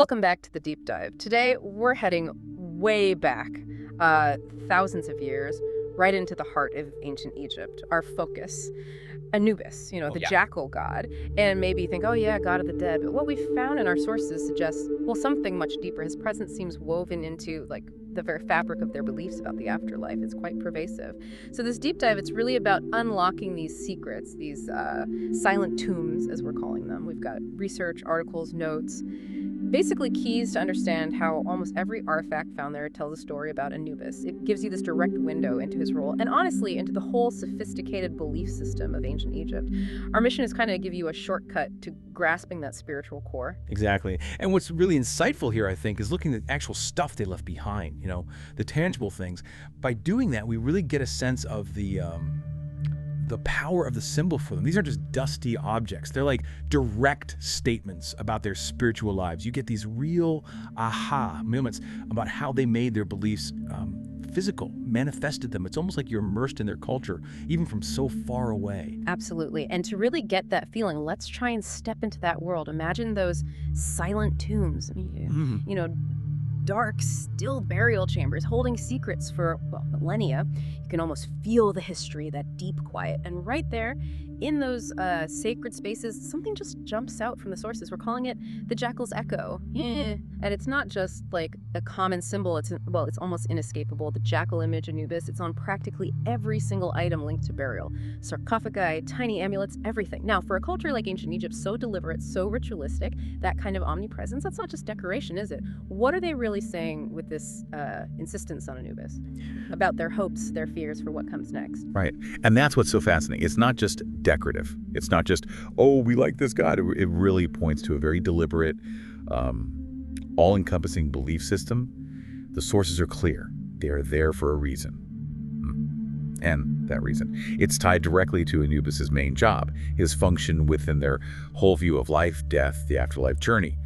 Welcome back to the deep dive. Today, we're heading way back, thousands of years, right into the heart of ancient Egypt. Our focus, Anubis, Oh, the yeah. jackal god. And maybe you think, oh yeah, god of the dead. But what we found in our sources suggests, well, something much deeper. His presence seems woven into, like, the very fabric of their beliefs about the afterlife. It's quite pervasive. So this deep dive, it's really about unlocking these secrets, these silent tombs, as we're calling them. We've got research, articles, notes, basically keys to understand how almost every artifact found there tells a story about Anubis. It gives you this direct window into his role and honestly into the whole sophisticated belief system of ancient Egypt. Our mission is kind of give you a shortcut to grasping that spiritual core. Exactly. And what's really insightful here, I think, is looking at the actual stuff they left behind, the tangible things. By doing that, we really get a sense of the power of the symbol for them. These aren't just dusty objects. They're like direct statements about their spiritual lives. You get these real aha moments about how they made their beliefs physical, manifested them. It's almost like you're immersed in their culture, even from so far away. Absolutely. And to really get that feeling, let's try and step into that world. Imagine those silent tombs. I mean, dark, still burial chambers holding secrets for, well, millennia. You can almost feel the history, that deep quiet. And right there, in those sacred spaces, something just jumps out from the sources. We're calling it the jackal's echo. Yeah. And it's not just like a common symbol. It's almost inescapable. The jackal image, Anubis, it's on practically every single item linked to burial. Sarcophagi, tiny amulets, everything. Now, for a culture like ancient Egypt, so deliberate, so ritualistic, that kind of omnipresence, that's not just decoration, is it? What are they really saying with this insistence on Anubis about their hopes, their fears for what comes next? Right. And that's what's so fascinating. It's not just decorative. It's not just, oh, we like this god. It really points to a very deliberate, all-encompassing belief system. The sources are clear. They are there for a reason. And that reason. It's tied directly to Anubis's main job, his function within their whole view of life, death, the afterlife journey.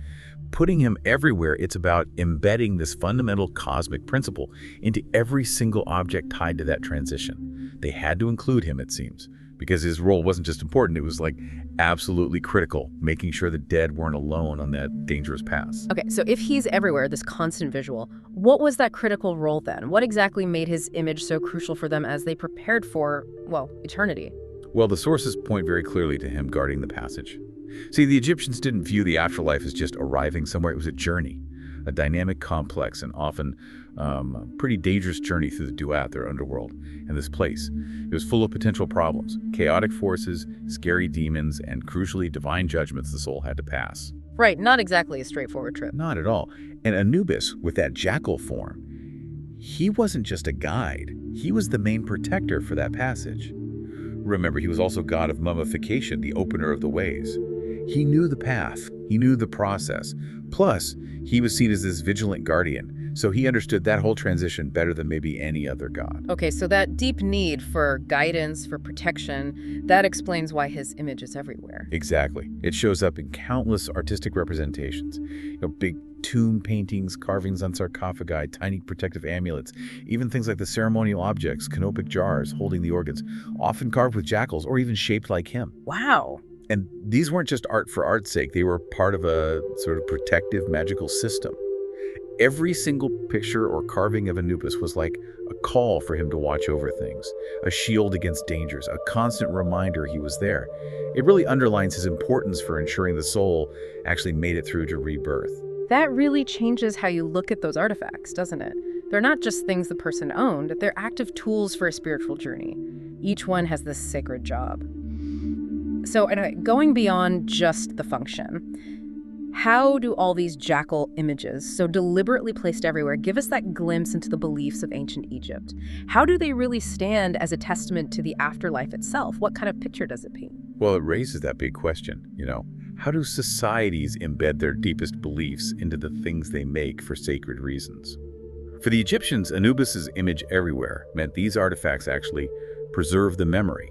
Putting him everywhere, it's about embedding this fundamental cosmic principle into every single object tied to that transition. They had to include him, it seems, because his role wasn't just important, it was like absolutely critical, making sure the dead weren't alone on that dangerous path. Okay, so if he's everywhere, this constant visual, what was that critical role then? What exactly made his image so crucial for them as they prepared for, well, eternity? Well, the sources point very clearly to him guarding the passage. See, the Egyptians didn't view the afterlife as just arriving somewhere. It was a journey, a dynamic, complex, and often pretty dangerous journey through the duat, their underworld, and this place. It was full of potential problems, chaotic forces, scary demons, and crucially, divine judgments the soul had to pass. Right, not exactly a straightforward trip. Not at all. And Anubis, with that jackal form, he wasn't just a guide. He was the main protector for that passage. Remember, he was also god of mummification, the opener of the ways. He knew the path. He knew the process. Plus, he was seen as this vigilant guardian, so he understood that whole transition better than maybe any other god. Okay, so that deep need for guidance, for protection, that explains why his image is everywhere. Exactly. It shows up in countless artistic representations. Big tomb paintings, carvings on sarcophagi, tiny protective amulets, even things like the ceremonial objects, canopic jars holding the organs, often carved with jackals or even shaped like him. Wow. And these weren't just art for art's sake. They were part of a sort of protective magical system. Every single picture or carving of Anubis was like a call for him to watch over things, a shield against dangers, a constant reminder he was there. It really underlines his importance for ensuring the soul actually made it through to rebirth. That really changes how you look at those artifacts, doesn't it? They're not just things the person owned, they're active tools for a spiritual journey. Each one has this sacred job. So, anyway, going beyond just the function, how do all these jackal images, so deliberately placed everywhere, give us that glimpse into the beliefs of ancient Egypt? How do they really stand as a testament to the afterlife itself? What kind of picture does it paint? Well, it raises that big question, How do societies embed their deepest beliefs into the things they make for sacred reasons? For the Egyptians, Anubis's image everywhere meant these artifacts actually preserve the memory,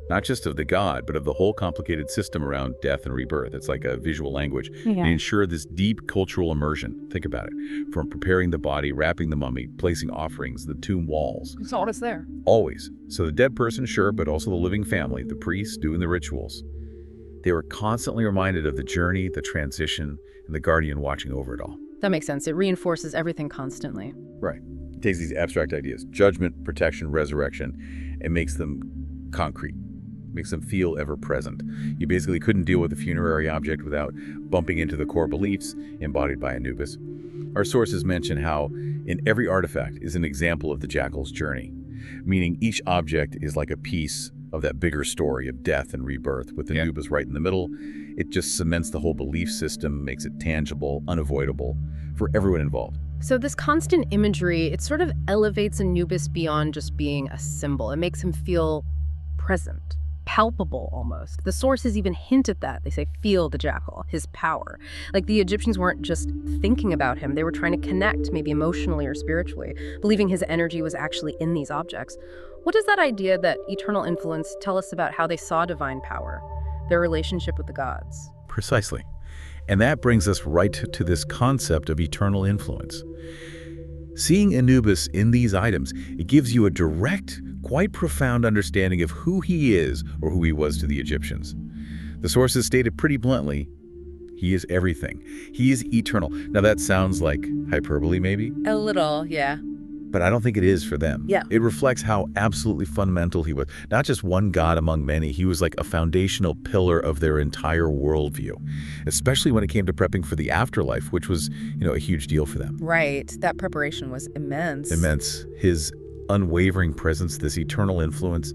not just of the god, but of the whole complicated system around death and rebirth. It's like a visual language. Yeah. They ensure this deep cultural immersion. Think about it. From preparing the body, wrapping the mummy, placing offerings, the tomb walls. It's always there. Always. So the dead person, sure, but also the living family, the priests doing the rituals. They were constantly reminded of the journey, the transition, and the guardian watching over it all. That makes sense. It reinforces everything constantly. Right. It takes these abstract ideas, judgment, protection, resurrection, and makes them concrete, makes them feel ever present. You basically couldn't deal with a funerary object without bumping into the core beliefs embodied by Anubis. Our sources mention how in every artifact is an example of the jackal's journey, meaning each object is like a piece of that bigger story of death and rebirth, with Anubis right in the middle. It just cements the whole belief system, makes it tangible, unavoidable for everyone involved. So this constant imagery, it sort of elevates Anubis beyond just being a symbol. It makes him feel present, palpable almost. The sources even hint at that. They say, feel the jackal, his power. Like the Egyptians weren't just thinking about him, they were trying to connect, maybe emotionally or spiritually, believing his energy was actually in these objects. What does that idea, that eternal influence, tell us about how they saw divine power, their relationship with the gods? Precisely. And that brings us right to this concept of eternal influence. Seeing Anubis in these items, it gives you a direct, quite profound understanding of who he is, or who he was to the Egyptians. The sources stated pretty bluntly, he is everything. He is eternal. Now that sounds like hyperbole maybe? A little, yeah. But I don't think it is for them. Yeah. It reflects how absolutely fundamental he was. Not just one god among many, he was like a foundational pillar of their entire worldview, especially when it came to prepping for the afterlife, which was, a huge deal for them. Right. That preparation was immense. Immense. His unwavering presence, this eternal influence,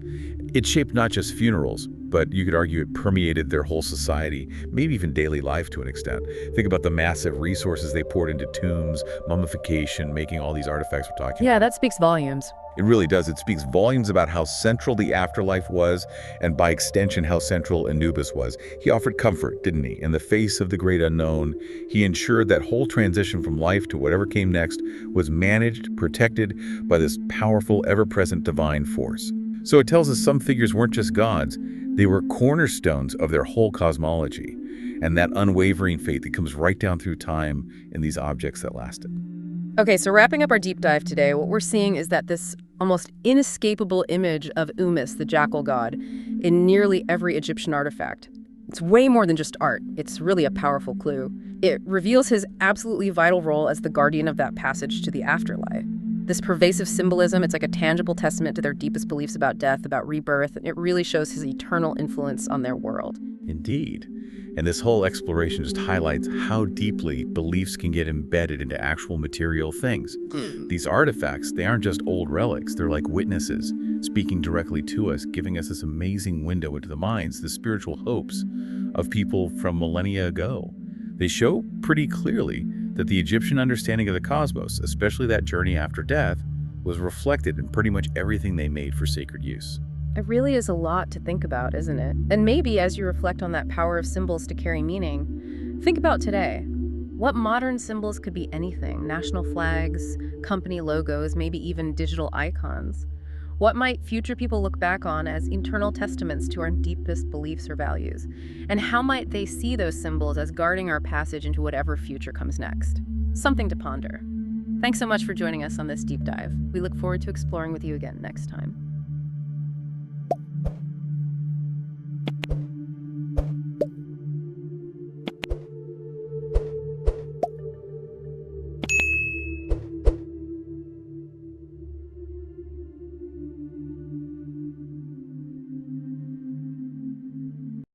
it shaped not just funerals, but you could argue it permeated their whole society, maybe even daily life to an extent. Think about the massive resources they poured into tombs, mummification, making all these artifacts we're talking about. Yeah, that speaks volumes. It really does. It speaks volumes about how central the afterlife was, and by extension, how central Anubis was. He offered comfort, didn't he? In the face of the great unknown, he ensured that whole transition from life to whatever came next was managed, protected by this powerful, ever-present divine force. So it tells us some figures weren't just gods, they were cornerstones of their whole cosmology, and that unwavering faith that comes right down through time in these objects that lasted. Okay, so wrapping up our deep dive today, what we're seeing is that this almost inescapable image of Umis, the jackal god, in nearly every Egyptian artifact. It's way more than just art. It's really a powerful clue. It reveals his absolutely vital role as the guardian of that passage to the afterlife. This pervasive symbolism, it's like a tangible testament to their deepest beliefs about death, about rebirth, and it really shows his eternal influence on their world. Indeed. And this whole exploration just highlights how deeply beliefs can get embedded into actual material things. These artifacts, they aren't just old relics, they're like witnesses, speaking directly to us, giving us this amazing window into the minds, the spiritual hopes of people from millennia ago. They show pretty clearly that the Egyptian understanding of the cosmos, especially that journey after death, was reflected in pretty much everything they made for sacred use. It really is a lot to think about, isn't it? And maybe as you reflect on that power of symbols to carry meaning, think about today. What modern symbols could be anything? National flags, company logos, maybe even digital icons. What might future people look back on as eternal testaments to our deepest beliefs or values? And how might they see those symbols as guarding our passage into whatever future comes next? Something to ponder. Thanks so much for joining us on this deep dive. We look forward to exploring with you again next time.